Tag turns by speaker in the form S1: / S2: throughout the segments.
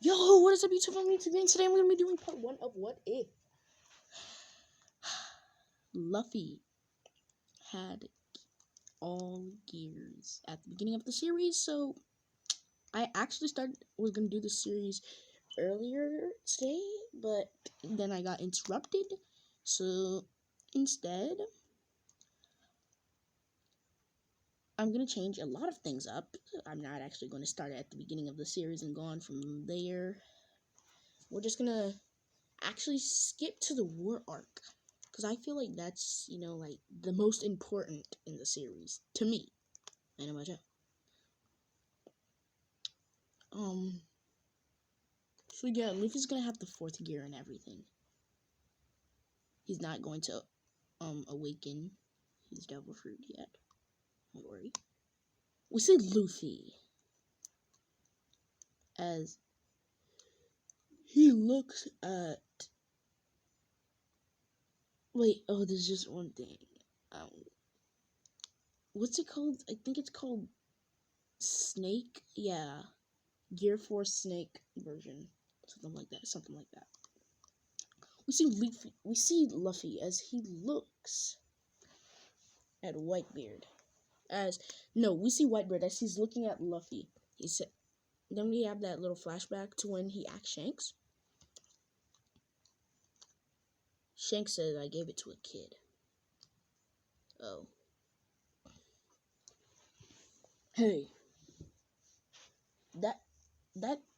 S1: Yo, what is up, YouTube? I'm today. Today I'm going to be doing part 1 of What If. Luffy had all gears at the beginning of the series, so I actually was going to do this series earlier today, but then I got interrupted, so instead I'm going to change a lot of things up. I'm not actually going to start at the beginning of the series and go on from there. We're just going to actually skip to the war arc, because I feel like that's, like the most important in the series to me. I know about you. So yeah, Luffy's gonna have the 4th gear and everything. He's not going to awaken his devil fruit yet. Don't worry. We see Luffy as he looks at there's just one thing. What's it called? I think it's called Snake. Yeah. Gear Force Snake version. Something like that. We see Luffy as he looks at Whitebeard. We see Whitebeard as he's looking at Luffy. He said, then we have that little flashback to when he asked Shanks. Shanks said, "I gave it to a kid." Oh. Hey. That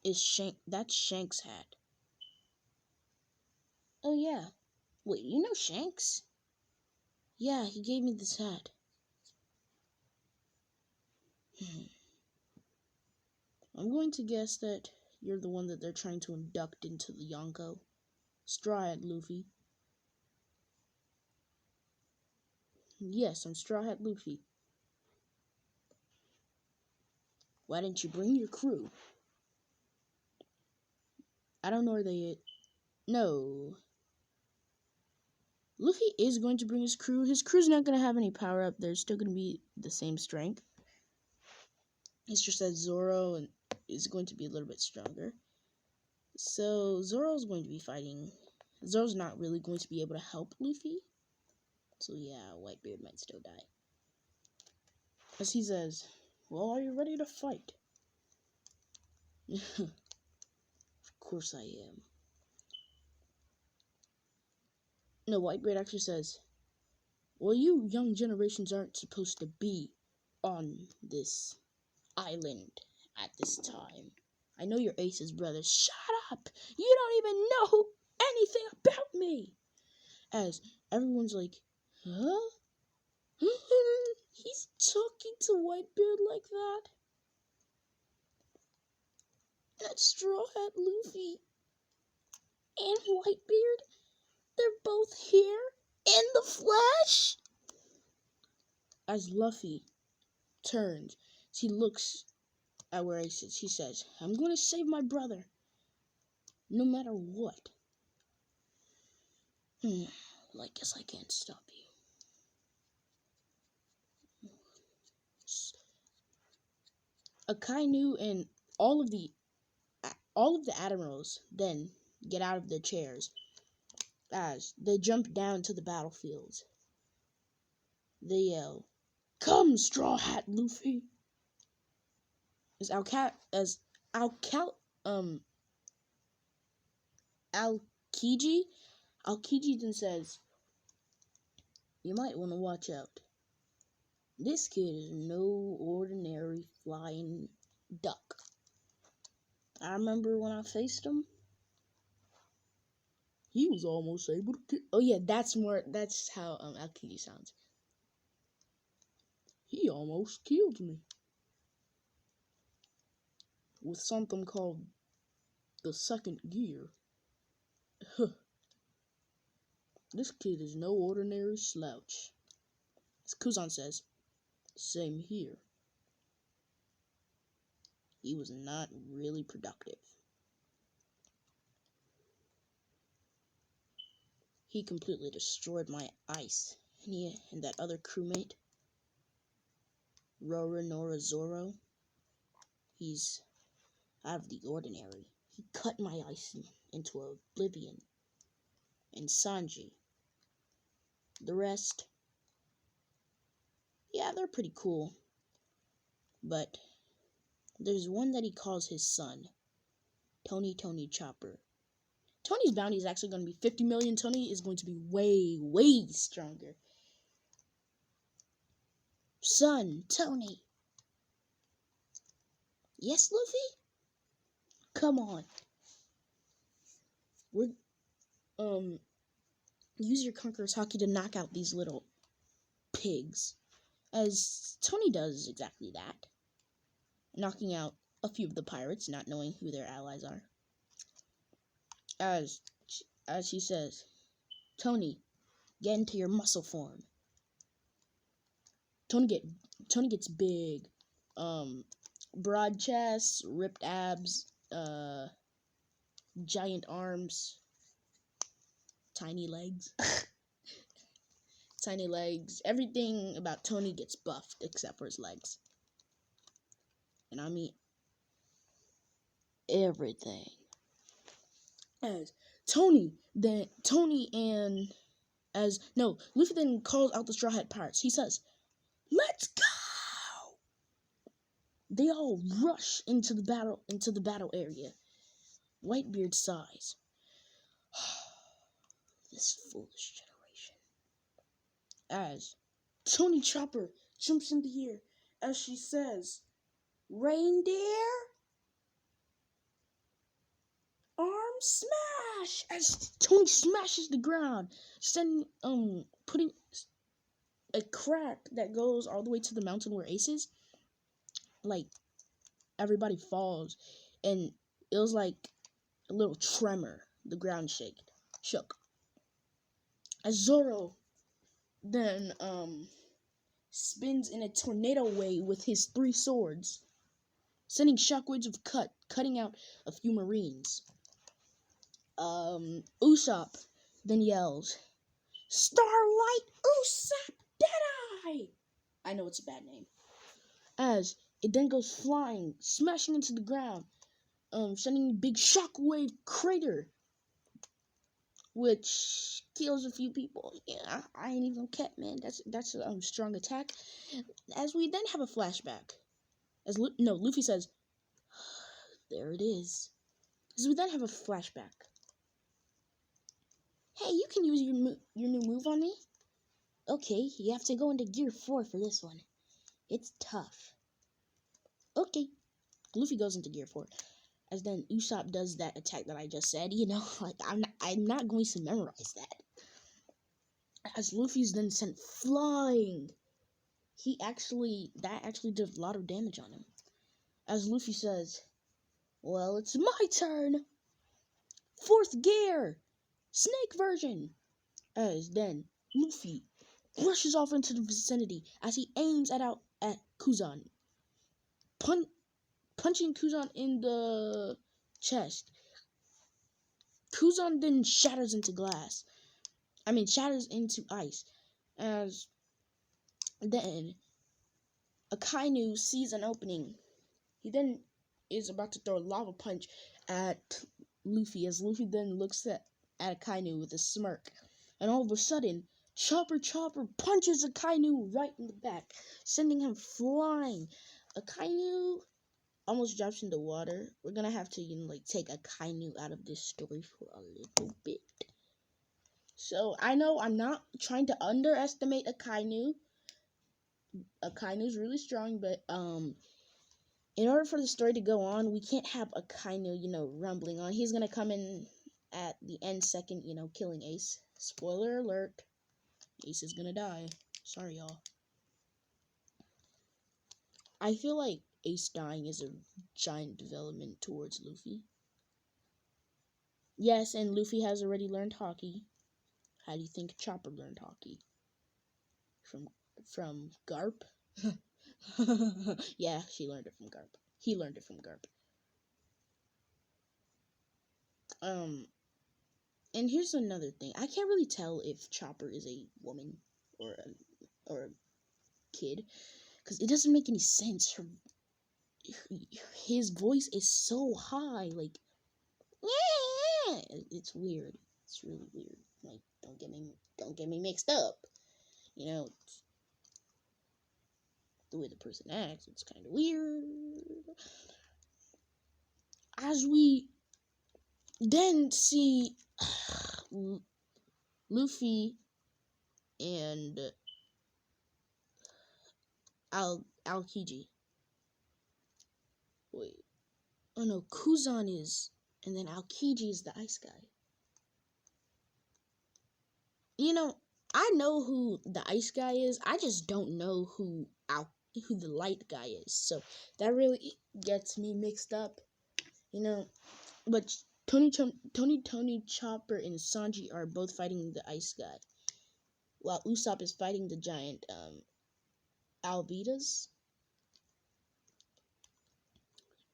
S1: is that's Shanks' hat. Oh yeah. Wait, you know Shanks? Yeah, he gave me this hat. I'm going to guess that you're the one that they're trying to induct into the Yonko. Straw Hat Luffy. Yes, I'm Straw Hat Luffy. Why didn't you bring your crew? I don't know where they... No. Luffy is going to bring his crew. His crew's not going to have any power up. They're still going to be the same strength. It's just that Zoro is going to be a little bit stronger. So Zoro's going to be fighting. Zoro's not really going to be able to help Luffy. So yeah, Whitebeard might still die. As he says, "Well, are you ready to fight?" Of course I am. No, Whitebeard actually says, "Well, you young generations aren't supposed to be on this island at this time. I know you're Ace's brother." Shut up! You don't even know anything about me! As everyone's like, huh? He's talking to Whitebeard like that? That's Straw Hat Luffy and Whitebeard? They're both here in the flesh? As Luffy turns, he looks at where Ace is. He says, "I'm going to save my brother, no matter what." Well, I guess I can't stop you. Akainu and all of the Admirals then get out of their chairs as they jump down to the battlefield. They yell, "Come, Straw Hat Luffy!" Aokiji then says, "You might want to watch out. This kid is no ordinary flying duck. I remember when I faced him, he was almost able to kill..." Oh yeah, that's how Aokiji sounds. "He almost killed me with something called the 2nd gear. This kid is no ordinary slouch." As Kuzan says, "Same here. He was not really productive. He completely destroyed my ice. And that other crewmate, Roronoa Zoro, he's out of the ordinary. He cut my ice into oblivion. And Sanji. The rest, yeah, they're pretty cool. But there's one that he calls his son. Tony Chopper. Tony's bounty is actually going to be 50 million. Tony is going to be way, way stronger. Son, Tony. Yes, Luffy? Come on. Use your Conqueror's Haki to knock out these little pigs. As Tony does exactly that. Knocking out a few of the pirates, not knowing who their allies are. As he says, Tony, get into your muscle form. Tony gets big. Broad chest, ripped abs, giant arms, tiny legs. Tiny legs. Everything about Tony gets buffed except for his legs. And I mean everything. As Luffy then calls out the Straw Hat Pirates. He says, "Let's go!" They all rush into the battle area. Whitebeard sighs. This foolish generation. As Tony Chopper jumps in the air as she says, "Reindeer, arm smash!" As Tony smashes the ground, putting a crack that goes all the way to the mountain where Ace is. Like, everybody falls, and it was like a little tremor. The ground shook. As Zoro then spins in a tornado wave with his 3 swords, sending shockwaves of cutting out a few Marines. Usopp then yells, "Starlight Usopp Deadeye!" I know it's a bad name. As it then goes flying, smashing into the ground, sending a big shockwave crater, which kills a few people. Yeah, I ain't even kept, man. That's a strong attack. As we then have a flashback, as Luffy says, "There it is." As we then have a flashback. "Hey, you can use your new move on me." "Okay, you have to go into Gear 4 for this one. It's tough." Okay. Luffy goes into Gear 4. As then Usopp does that attack that I just said, like I'm not going to memorize that. As Luffy's then sent flying, that actually did a lot of damage on him. As Luffy says, "Well, it's my turn. 4th gear, snake version." As then Luffy rushes off into the vicinity as he aims at Kuzan, punching Kuzan in the chest. Kuzan then shatters into ice. As then Akainu sees an opening. He then is about to throw a lava punch at Luffy, as Luffy then looks at Akainu with a smirk. And all of a sudden, Chopper punches Akainu right in the back, sending him flying. Akainu almost drops in the water. We're gonna have to, take Akainu out of this story for a little bit. So, I know I'm not trying to underestimate Akainu. Akainu's really strong, but, in order for the story to go on, we can't have Akainu, rumbling on. He's gonna come in at the end second, killing Ace. Spoiler alert. Ace is gonna die. Sorry, y'all. I feel like Ace dying is a giant development towards Luffy. Yes, and Luffy has already learned Haki. How do you think Chopper learned Haki? From Garp? Yeah, she learned it from Garp. He learned it from Garp. And here's another thing. I can't really tell if Chopper is a woman or a kid, because it doesn't make any sense. His voice is so high. Like, It's weird. It's really weird. Like, don't get me mixed up. You know, the way the person acts, it's kind of weird. As we then see Luffy and Aokiji. Wait. Oh no, Kuzan is, and then Aokiji is the ice guy. You know, I know who the ice guy is. I just don't know who the light guy is. So that really gets me mixed up. You know, but Tony, Chopper, and Sanji are both fighting the ice guy, while Usopp is fighting the giant Alvitas.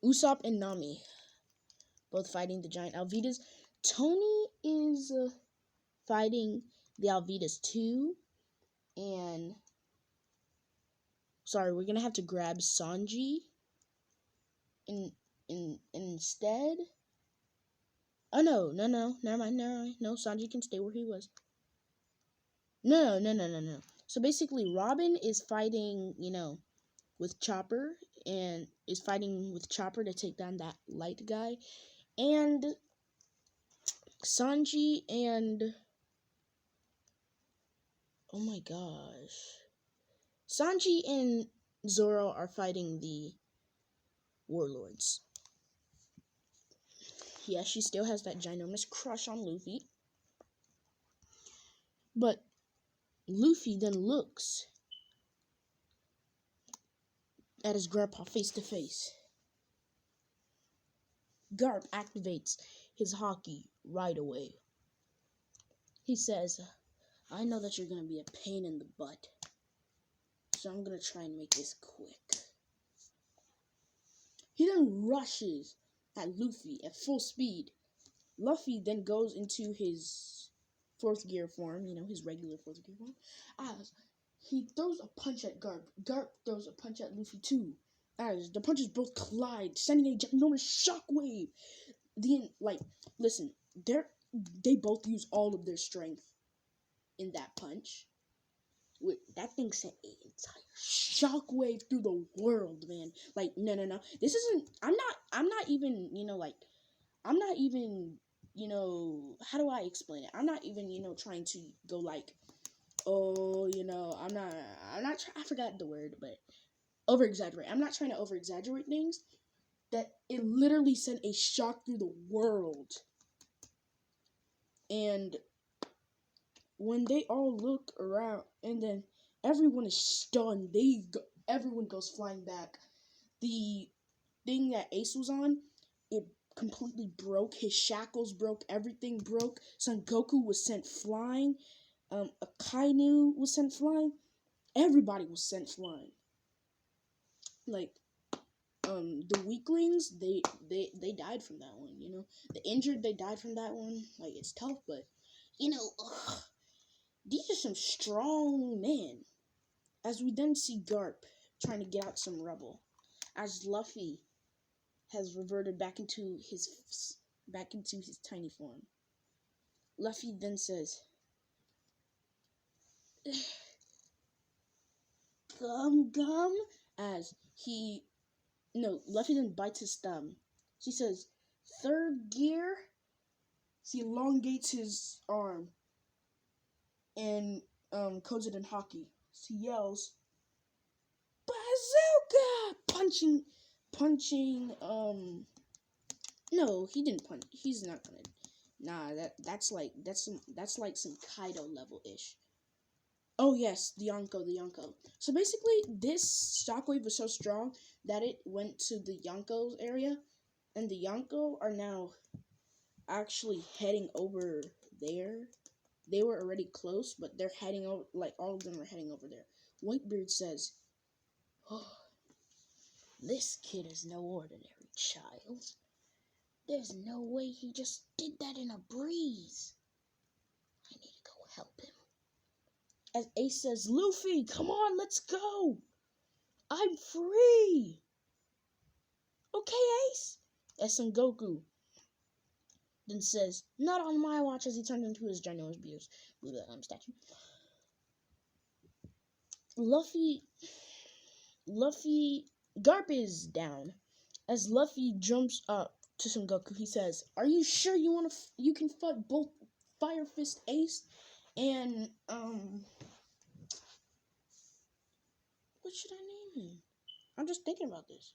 S1: Usopp and Nami both fighting the giant Alvitas. Tony is fighting the Alvitas too, and sorry, we're gonna have to grab Sanji instead. Oh no, never mind. No, Sanji can stay where he was. No. So basically, Robin is fighting, with Chopper, and is fighting with Chopper to take down that light guy, and Sanji and oh my gosh, Sanji and Zoro are fighting the warlords. Yeah, she still has that ginormous crush on Luffy. But Luffy then looks at his grandpa face to face. Garp activates his haki right away. He says, I know that you're going to be a pain in the butt, so I'm going to try and make this quick. He then rushes at Luffy at full speed. Luffy then goes into his fourth gear form, his regular fourth gear form, as he throws a punch at Garp. Garp throws a punch at Luffy too, as the punches both collide, sending a ginormous shockwave. Listen, they both use all of their strength in that punch. That thing sent an entire shockwave through the world, man. Like, no. This isn't. I'm not even. I'm not even. How do I explain it? I'm not even. Trying to go like, oh, I'm not. I forgot the word, but over exaggerate. I'm not trying to over exaggerate things. That it literally sent a shock through the world. And when they all look around, and then everyone is stunned, everyone goes flying back. The thing that Ace was on, it completely broke. His shackles broke. Everything broke. Son Goku was sent flying. Akainu was sent flying. Everybody was sent flying. Like, the weaklings, they died from that one, The injured, they died from that one. Like, it's tough, but, these are some strong men. As we then see Garp trying to get out some rubble. As Luffy has reverted back into his tiny form. Luffy then says, Gum, as Luffy then bites his thumb. She says, third gear. He elongates his arm and codes it in hockey. He yells, Bazooka! Punching, no, he didn't punch. He's not gonna. Nah, that's like some Kaido level-ish. Oh yes, the Yonko. So basically, this shockwave was so strong that it went to the Yonko's area, and the Yonko are now actually heading over there. They were already close, but they're heading over, like all of them are heading over there. Whitebeard says, oh, this kid is no ordinary child. There's no way he just did that in a breeze. I need to go help him. As Ace says, Luffy, come on, let's go. I'm free. Okay, Ace. As Son Goku then says, "Not on my watch," as he turns into his ginormous beast statue. Garp is down. As Luffy jumps up to Son Goku, he says, "Are you sure you can fight both Fire Fist Ace and what should I name him? I'm just thinking about this.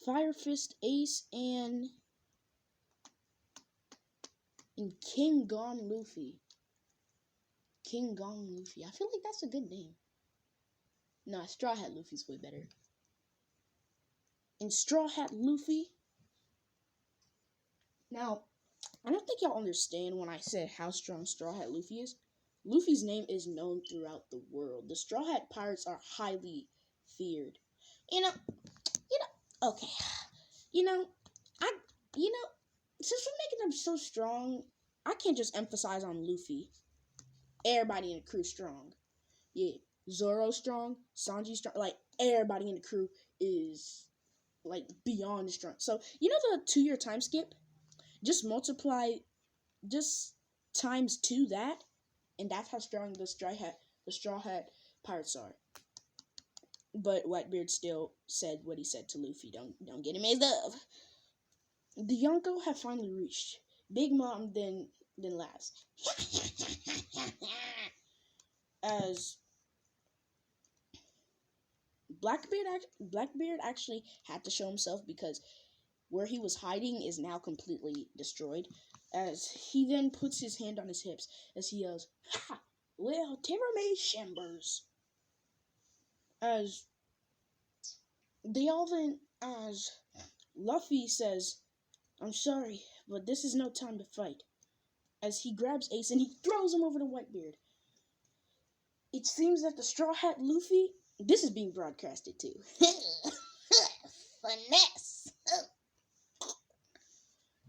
S1: Fire Fist Ace and King Gong Luffy. King Gong Luffy. I feel like that's a good name. Nah, Straw Hat Luffy's way better. And Straw Hat Luffy. Now, I don't think y'all understand when I said how strong Straw Hat Luffy is. Luffy's name is known throughout the world. The Straw Hat Pirates are highly feared. Okay. Since we're making them so strong, I can't just emphasize on Luffy. Everybody in the crew strong. Yeah, Zoro strong, Sanji strong. Like, everybody in the crew is, like, beyond strong. So, the 2-year time skip? Just times 2 that, and that's how strong the Straw Hat Pirates are. But Whitebeard still said what he said to Luffy. Don't get him messed up. The Yonko have finally reached. Big Mom then laughs. As Blackbeard actually had to show himself because where he was hiding is now completely destroyed. As he then puts his hand on his hips as he yells, "Ha! Well, timber me shimbers." As Luffy says, "I'm sorry, but this is no time to fight." As he grabs Ace and he throws him over to Whitebeard. It seems that the Straw Hat Luffy, this is being broadcasted too. Finesse.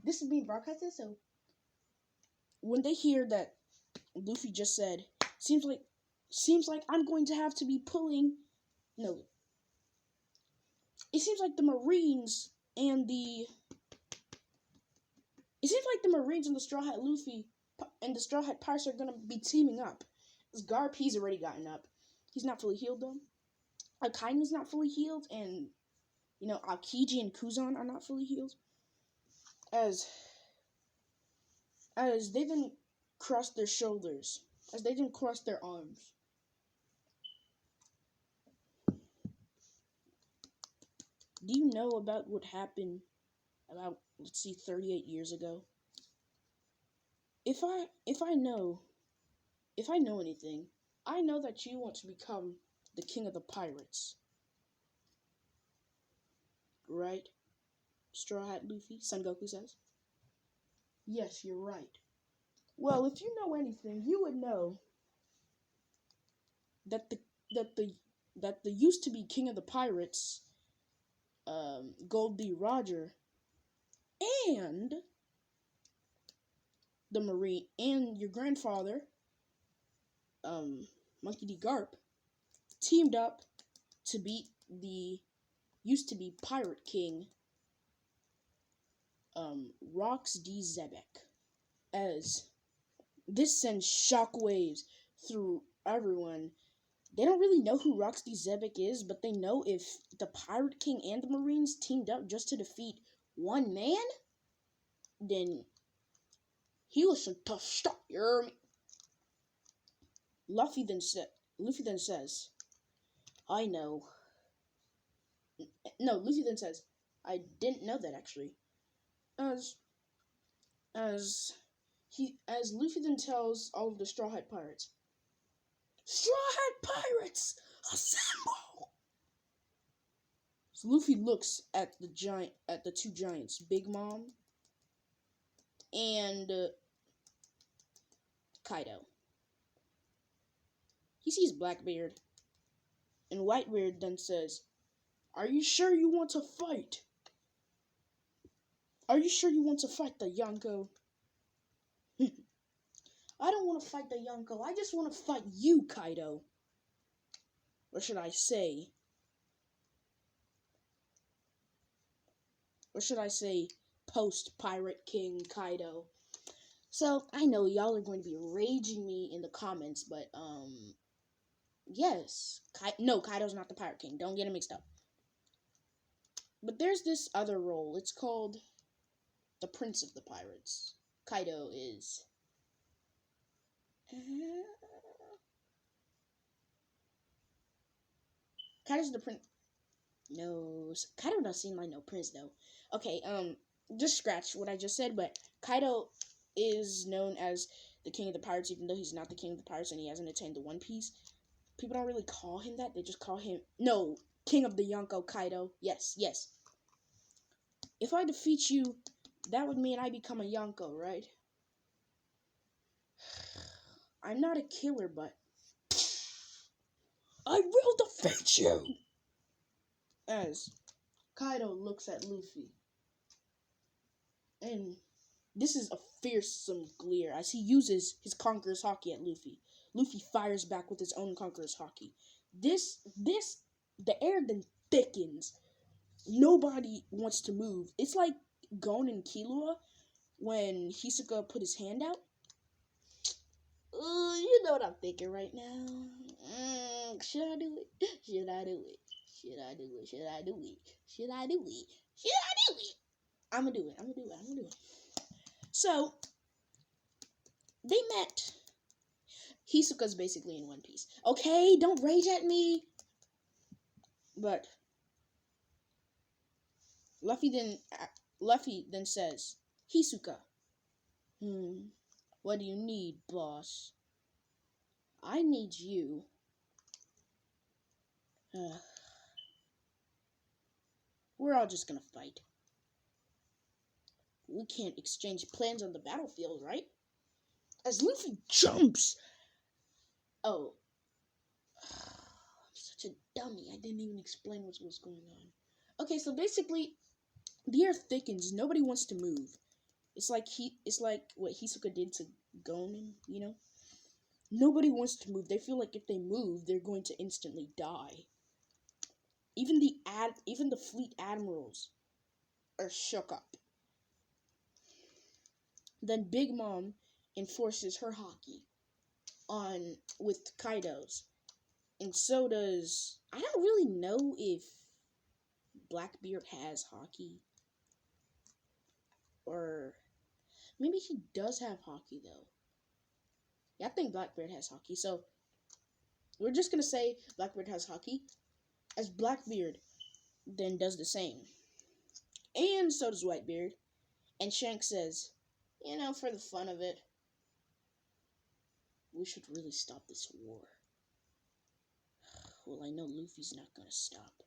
S1: This is being broadcasted, so when they hear that Luffy just said, seems like I'm going to have to be pulling. No. It seems like the Marines and the Straw Hat Luffy and the Straw Hat Pirates are gonna be teaming up. As Garp, he's already gotten up. He's not fully healed though. Kaido's not fully healed, and Aokiji and Kuzan are not fully healed. As they then cross their shoulders, as they then cross their arms. Do you know about what happened about, 38 years ago? If I know anything, I know that you want to become the king of the pirates. Right? Straw Hat Luffy, Son Goku says. Yes, you're right. Well, if you know anything, you would know that the used to be king of the pirates, Gold D. Roger, and the Marine, and your grandfather, Monkey D. Garp, teamed up to beat the used to be pirate king, Rox D. Zebek. As this sends shockwaves through everyone. They don't really know who Rox D. Zebek is, but they know if the Pirate King and the Marines teamed up just to defeat one man, then he was some tough stuff, you hear me? Luffy then says, "I know." No, Luffy then says, "I didn't know that actually." As Luffy then tells all of the Straw Hat Pirates, "Straw Hat Pirates, assemble!" So Luffy looks at the two giants, Big Mom and Kaido. He sees Blackbeard, and Whitebeard then says, "Are you sure you want to fight? Are you sure you want to fight the Yonko?" "I don't want to fight the Yonko. I just want to fight you, Kaido. Or should I say, or should I say, post-Pirate King Kaido. So, I know y'all are going to be raging me in the comments, but, yes. No, Kaido's not the Pirate King. Don't get it mixed up. But there's this other role. It's called the Prince of the Pirates. Kaido is... Kaido's the Prince... No, Kaido doesn't seem like no prince, though. Okay, just scratch what I just said, but Kaido is known as the King of the Pirates, even though he's not the King of the Pirates and he hasn't attained the One Piece. People don't really call him that. They just call him... No, King of the Yonko, Kaido. Yes, yes. If I defeat you, that would mean I become a Yonko, right? I'm not a killer, but... I will defeat you! As Kaido looks at Luffy. And this is a fearsome glare as he uses his Conqueror's Haki at Luffy. Luffy fires back with his own Conqueror's Haki. The air then thickens. Nobody wants to move. It's like Gon and Killua when Hisoka put his hand out. You know what I'm thinking right now. Should I do it? Should I do it? Should I do it? Should I do it? Should I do it? Should I do it? I'm gonna do it. So, they met. Hisoka's basically in One Piece. Okay, don't rage at me. But Luffy then says, Hisoka, what do you need, boss? I need you. We're all just gonna fight. We can't exchange plans on the battlefield, right? As Luffy jumps. Oh. I'm such a dummy. I didn't even explain what was going on. Okay, so basically, the air thickens. Nobody wants to move. It's like what Hisoka did to Gon, you know? Nobody wants to move. They feel like if they move, they're going to instantly die. Even the fleet admirals are shook up. Then Big Mom enforces her haki with Kaido's. And so does... I don't really know if Blackbeard has haki. Or... maybe he does have haki, though. Yeah, I think Blackbeard has haki. So, we're just going to say Blackbeard has haki. As Blackbeard then does the same. And so does Whitebeard. And Shanks says, you know, for the fun of it, we should really stop this war. Well, I know Luffy's not gonna stop,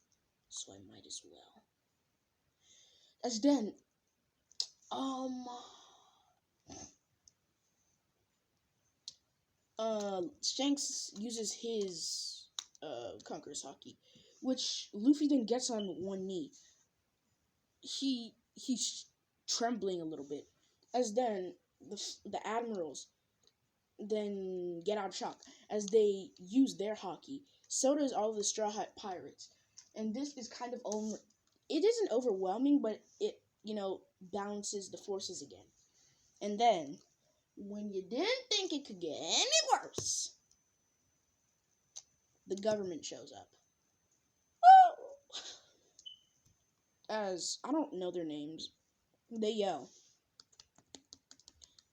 S1: so I might as well. As then, Shanks uses his, Conqueror's Haki, which Luffy then gets on one knee. He's trembling a little bit. As then, the Admirals then get out of shock as they use their haki. So does all of the Straw Hat Pirates. And this is kind of it isn't overwhelming, but it, you know, balances the forces again. And then, when you didn't think it could get any worse, the government shows up. As, I don't know their names, they yell,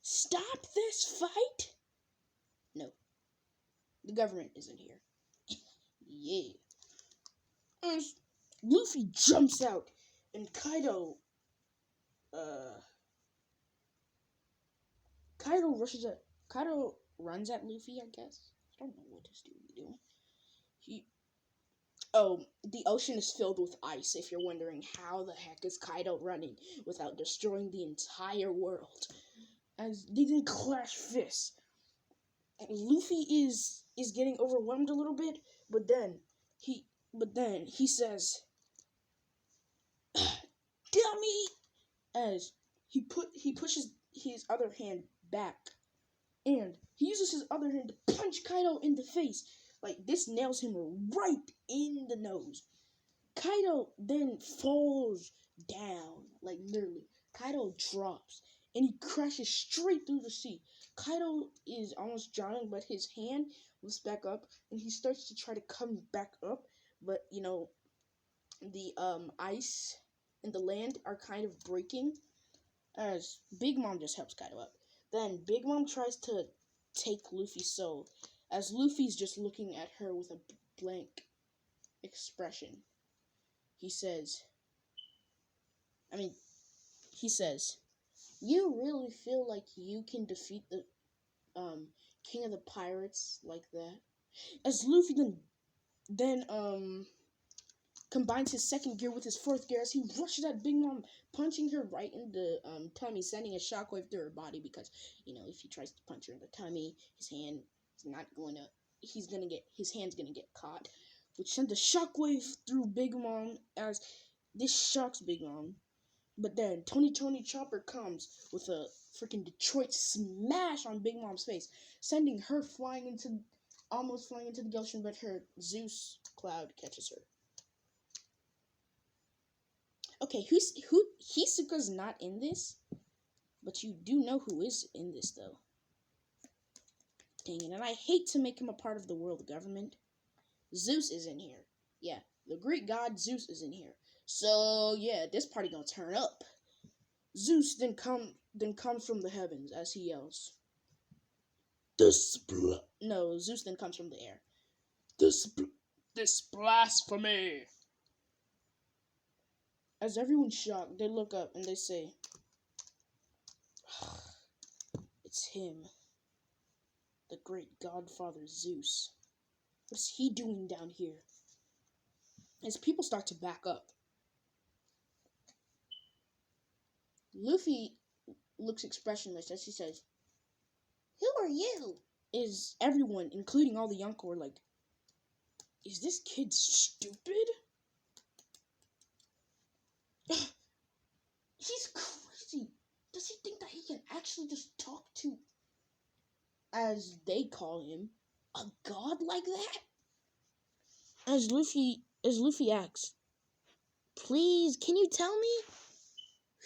S1: "Stop this fight!" No, the government isn't here. Yeah. As Luffy jumps out, and Kaido runs at Luffy, I guess. I don't know what this dude is doing. The ocean is filled with ice, if you're wondering how the heck is Kaido running without destroying the entire world. As they then clash fists. Luffy is getting overwhelmed a little bit, but then he says, "Dummy!" As he pushes his other hand back, and he uses his other hand to punch Kaido in the face. Like, this nails him right in the nose. Kaido then falls down, like literally. Kaido drops, and he crashes straight through the sea. Kaido is almost drowning, but his hand lifts back up, and he starts to try to come back up, but the ice and the land are kind of breaking, as Big Mom just helps Kaido up. Then Big Mom tries to take Luffy's soul, as Luffy's just looking at her with a blank expression. He says, "You really feel like you can defeat the King of the Pirates like that?" As Luffy then combines his second gear with his fourth gear as he rushes at Big Mom, punching her right in the tummy, sending a shockwave through her body, because if he tries to punch her in the tummy, his hand's gonna get caught, which sends a shockwave through Big Mom as this shocks Big Mom. But then Tony Chopper comes with a freaking Detroit smash on Big Mom's face, sending her almost flying into the ocean, but her Zeus cloud catches her. Okay, Hisoka's not in this, but you do know who is in this, though. Dang it, and I hate to make him a part of the world government. Zeus is in here. Yeah, the Greek god Zeus is in here. So, yeah, this party gonna turn up. Zeus then comes from the heavens as he yells. No, Zeus then comes from the air. This blasphemy! As everyone's shocked, they look up and they say, "It's him, the great godfather Zeus. What is he doing down here?" As people start to back up, Luffy looks expressionless as he says, "Who are you?" Is everyone, including all the Yonko, are like, "Is this kid stupid?" He's crazy. Does he think that he can actually just talk to, as they call him, a god like that? As Luffy asks, "Please, can you tell me?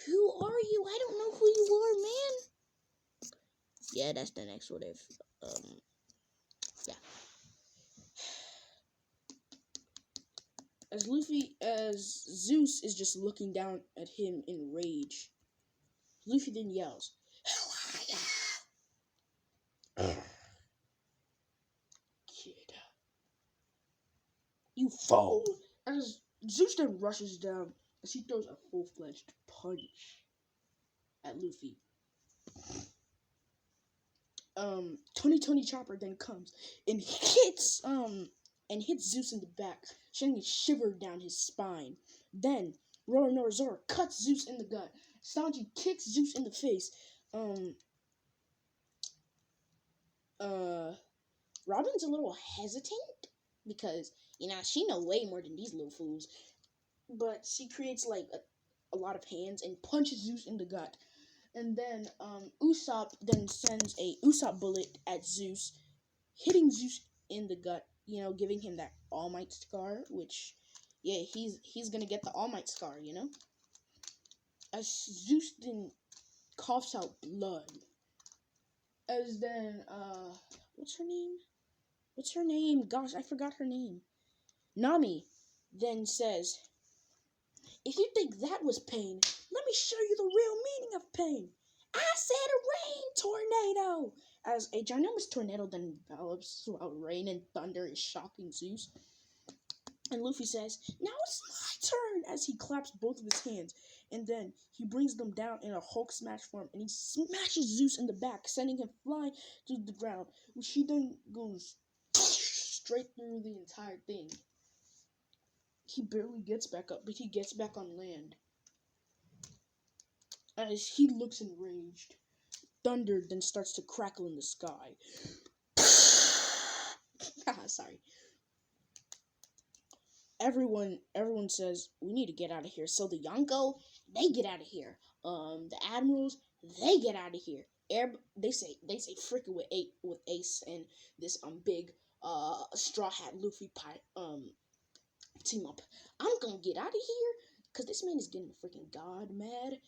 S1: Who are you? I don't know who you are, man." Yeah, that's the next what if. Yeah. As Zeus is just looking down at him in rage, Luffy then yells, "Who are you?" "Kid, you fool!" As Zeus then rushes down as he throws a full-fledged punch at Luffy. Tony Chopper then comes and hits Zeus in the back, sending a shiver down his spine. Then Roronoa cuts Zeus in the gut. Sanji kicks Zeus in the face. Robin's a little hesitant because she know way more than these little fools, but she creates like a lot of hands and punches Zeus in the gut. And then Usopp then sends a Usopp bullet at Zeus, hitting Zeus in the gut, giving him that All Might scar, which, yeah, he's gonna get the All Might scar, As Zeus then coughs out blood. As then, what's her name? Gosh, I forgot her name. Nami then says, "If you think that was pain, let me show you the real meaning of pain. I said a rain tornado!" As a ginormous tornado then envelops while rain and thunder is shocking Zeus. And Luffy says, "Now it's my turn," as he claps both of his hands. And then he brings them down in a Hulk smash form, and he smashes Zeus in the back, sending him flying to the ground, which he then goes straight through the entire thing. He barely gets back up, but he gets back on land. As he looks enraged, thunder then starts to crackle in the sky. Sorry. Everyone says, "We need to get out of here." So the Yonko, they get out of here. The Admirals, they get out of here. They say frickin' with Ace and this big Straw Hat Luffy team up. "I'm gonna get out of here Because this man is getting freaking God mad.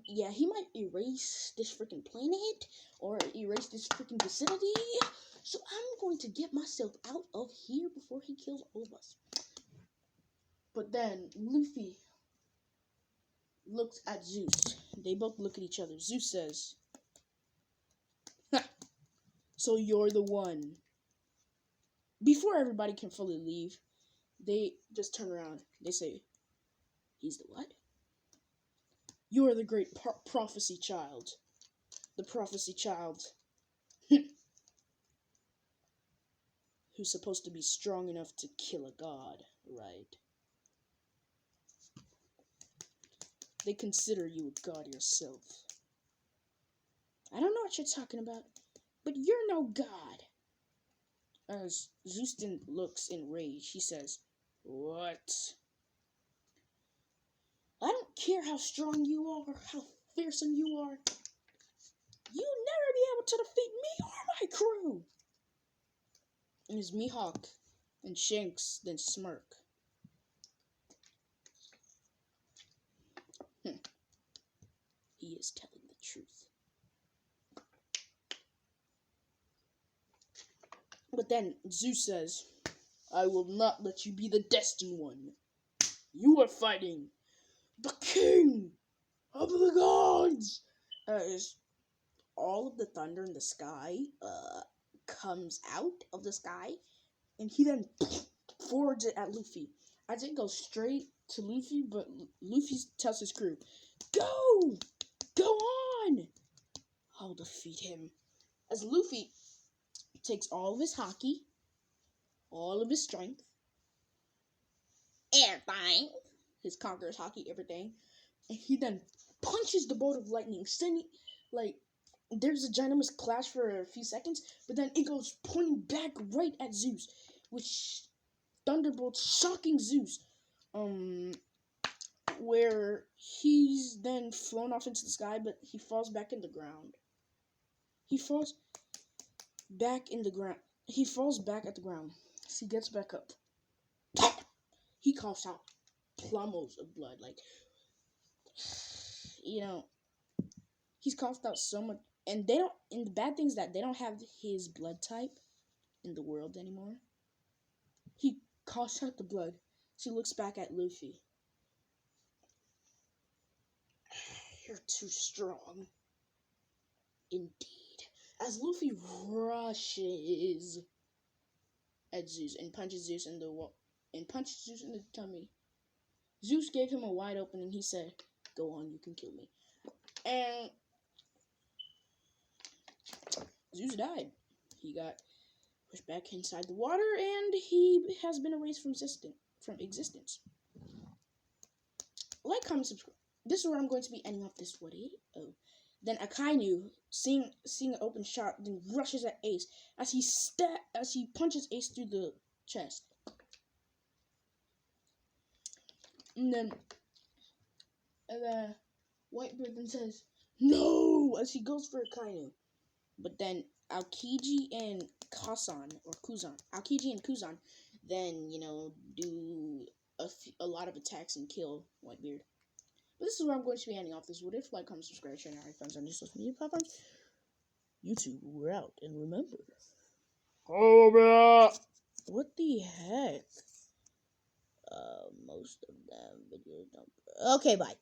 S1: Yeah, he might erase this freaking planet or erase this freaking vicinity. So I'm going to get myself out of here before he kills all of us. But then Luffy looks at Zeus. They both look at each other. Zeus says, "Ha, so you're the one." Before everybody can fully leave, they just turn around. They say, "He's the what?" "You are the great prophecy child. The prophecy child who's supposed to be strong enough to kill a god, right? They consider you a god yourself." "I don't know what you're talking about, but you're no god." As Zeus looks enraged, he says, "What? I don't care how strong you are, how fearsome you are. You'll never be able to defeat me or my crew." And his Mihawk and Shanks then smirk. He is telling the truth. But then Zeus says, "I will not let you be the destined one. You are fighting the king of the gods." As all of the thunder in the sky comes out of the sky, and he then forwards it at Luffy. As it goes straight to Luffy, but Luffy tells his crew, "Go! Go on! I'll defeat him." As Luffy takes all of his haki, all of his strength, everything, his conqueror's haki, everything, and he then punches the bolt of lightning, sending, there's a ginormous clash for a few seconds, but then it goes pointing back right at Zeus, which thunderbolts shocking Zeus, where he's then flown off into the sky, but he falls back in the ground. He falls back at the ground. So he gets back up. He coughs out plummels of blood. He's coughed out so much. And the bad thing is that they don't have his blood type in the world anymore. He coughs out the blood. She looks back at Luffy. "You're too strong." Indeed. As Luffy rushes at Zeus and punches Zeus in the tummy. Zeus gave him a wide open and he said, "Go on, you can kill me." And Zeus died. He got pushed back inside the water and he has been erased from existence. Like, comment, subscribe. This is where I'm going to be ending off this video. Then Akainu, seeing an open shot, then rushes at Ace as he punches Ace through the chest. And then Whitebird then says, "No!" as he goes for Akainu. But then Aokiji and Kuzan then, do a lot of attacks and kill Whitebeard. But this is where I'm going to be ending off this video. If you like, comment, subscribe, share, and friends on your social media platforms. YouTube, we're out. And remember, Cobra! What the heck? Most of them videos don't. Okay, bye.